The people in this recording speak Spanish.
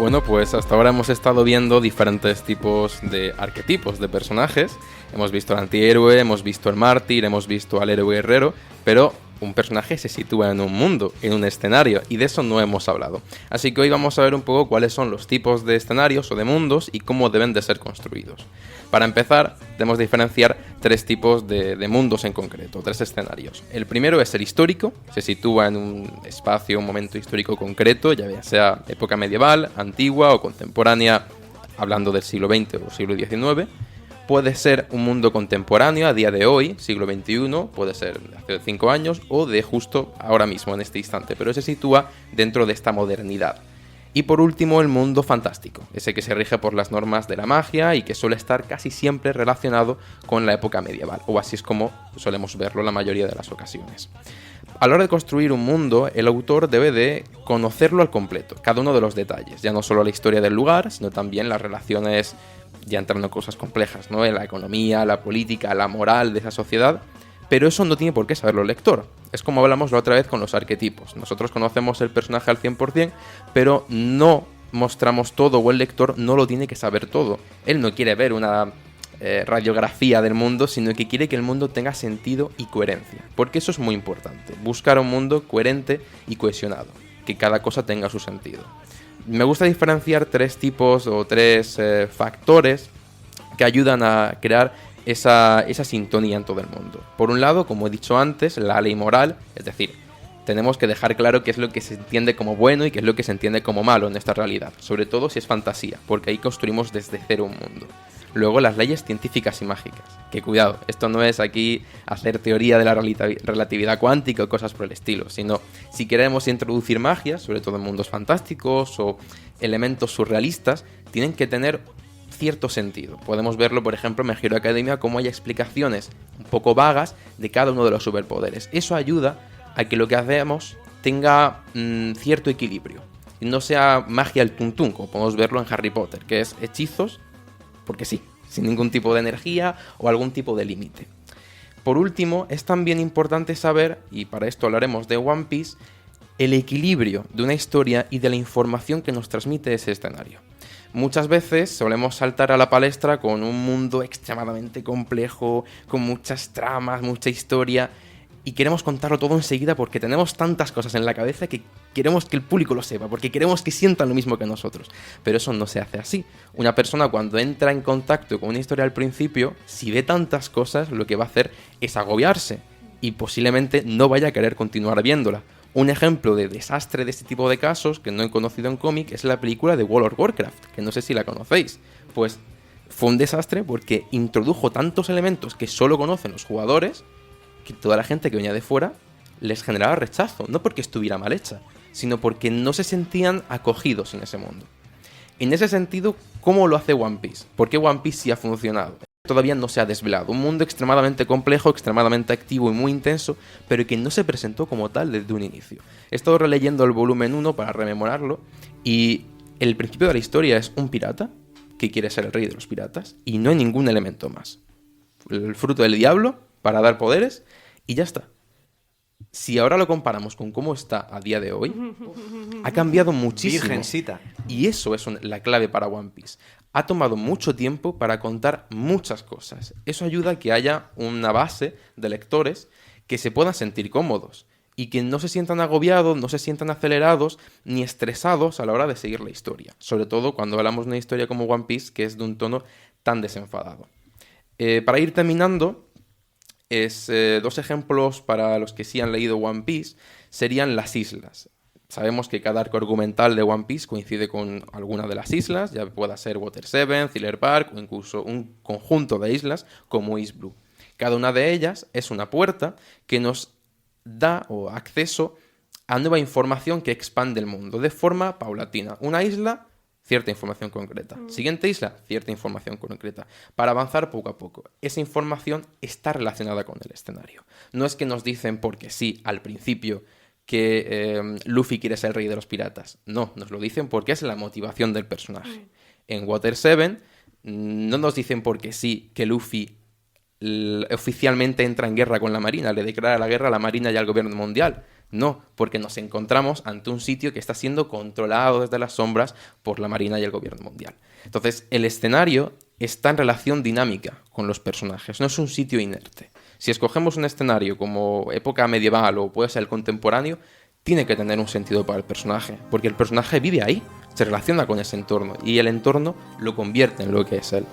Bueno, pues hasta ahora hemos estado viendo diferentes tipos de arquetipos de personajes. Hemos visto al antihéroe, hemos visto al mártir, hemos visto al héroe guerrero, pero un personaje se sitúa en un mundo, en un escenario, y de eso no hemos hablado. Así que hoy vamos a ver un poco cuáles son los tipos de escenarios o de mundos y cómo deben de ser construidos. Para empezar, debemos diferenciar tres tipos de mundos en concreto, tres escenarios. El primero es el histórico, se sitúa en un espacio, un momento histórico concreto, ya sea época medieval, antigua o contemporánea, hablando del siglo XX o siglo XIX. Puede ser un mundo contemporáneo a día de hoy, siglo XXI, puede ser de hace 5 años o de justo ahora mismo, en este instante, pero se sitúa dentro de esta modernidad. Y por último, el mundo fantástico, ese que se rige por las normas de la magia y que suele estar casi siempre relacionado con la época medieval, o así es como solemos verlo la mayoría de las ocasiones. A la hora de construir un mundo, el autor debe de conocerlo al completo, cada uno de los detalles, ya no solo la historia del lugar, sino también las relaciones, ya entrando en cosas complejas, ¿no? En la economía, la política, la moral de esa sociedad, pero eso no tiene por qué saberlo el lector. Es como hablamos la otra vez con los arquetipos. Nosotros conocemos el personaje al 100%, pero no mostramos todo, o el lector no lo tiene que saber todo. Él no quiere ver una radiografía del mundo, sino que quiere que el mundo tenga sentido y coherencia. Porque eso es muy importante, buscar un mundo coherente y cohesionado, que cada cosa tenga su sentido. Me gusta diferenciar tres tipos o tres factores que ayudan a crear esa sintonía en todo el mundo. Por un lado, como he dicho antes, la ley moral, es decir, tenemos que dejar claro qué es lo que se entiende como bueno y qué es lo que se entiende como malo en esta realidad, sobre todo si es fantasía, porque ahí construimos desde cero un mundo. Luego, las leyes científicas y mágicas, que cuidado, esto no es aquí hacer teoría de la relatividad cuántica o cosas por el estilo, sino si queremos introducir magia, sobre todo en mundos fantásticos o elementos surrealistas, tienen que tener cierto sentido. Podemos verlo, por ejemplo, en My Hero Academia, como hay explicaciones un poco vagas de cada uno de los superpoderes. Eso ayuda a que lo que hacemos tenga cierto equilibrio y no sea magia al tuntún, como podemos verlo en Harry Potter, que es hechizos porque sí, sin ningún tipo de energía o algún tipo de límite. Por último, es también importante saber, y para esto hablaremos de One Piece, el equilibrio de una historia y de la información que nos transmite ese escenario. Muchas veces solemos saltar a la palestra con un mundo extremadamente complejo, con muchas tramas, mucha historia, y queremos contarlo todo enseguida porque tenemos tantas cosas en la cabeza que queremos que el público lo sepa, porque queremos que sientan lo mismo que nosotros. Pero eso no se hace así. Una persona, cuando entra en contacto con una historia al principio, si ve tantas cosas, lo que va a hacer es agobiarse y posiblemente no vaya a querer continuar viéndola. Un ejemplo de desastre de este tipo de casos, que no he conocido en cómic, es la película de World of Warcraft, que no sé si la conocéis. Pues fue un desastre porque introdujo tantos elementos que solo conocen los jugadores, que toda la gente que venía de fuera les generaba rechazo, no porque estuviera mal hecha, sino porque no se sentían acogidos en ese mundo. En ese sentido, ¿cómo lo hace One Piece? ¿Por qué One Piece sí ha funcionado? Todavía no se ha desvelado. Un mundo extremadamente complejo, extremadamente activo y muy intenso, pero que no se presentó como tal desde un inicio. He estado releyendo el volumen 1 para rememorarlo, y el principio de la historia es un pirata que quiere ser el rey de los piratas, y no hay ningún elemento más. El fruto del diablo para dar poderes, y ya está. Si ahora lo comparamos con cómo está a día de hoy, ha cambiado muchísimo. Virgencita. Y eso es la clave para One Piece. Ha tomado mucho tiempo para contar muchas cosas. Eso ayuda a que haya una base de lectores que se puedan sentir cómodos y que no se sientan agobiados, no se sientan acelerados ni estresados a la hora de seguir la historia. Sobre todo cuando hablamos de una historia como One Piece, que es de un tono tan desenfadado. Para ir terminando, dos ejemplos para los que sí han leído One Piece serían las islas. Sabemos que cada arco argumental de One Piece coincide con alguna de las islas, ya pueda ser Water 7, Thriller Bark o incluso un conjunto de islas como East Blue. Cada una de ellas es una puerta que nos da acceso a nueva información que expande el mundo de forma paulatina. Una isla, cierta información concreta. Siguiente isla, cierta información concreta. Para avanzar poco a poco. Esa información está relacionada con el escenario. No es que nos dicen porque sí al principio que Luffy quiere ser el rey de los piratas. No, nos lo dicen porque es la motivación del personaje. En Water 7 no nos dicen porque sí que Luffy oficialmente entra en guerra con la Marina, le declara la guerra a la Marina y al gobierno mundial. No, porque nos encontramos ante un sitio que está siendo controlado desde las sombras por la Marina y el gobierno mundial. Entonces, el escenario está en relación dinámica con los personajes, no es un sitio inerte. Si escogemos un escenario como época medieval o puede ser el contemporáneo, tiene que tener un sentido para el personaje, porque el personaje vive ahí, se relaciona con ese entorno y el entorno lo convierte en lo que es él.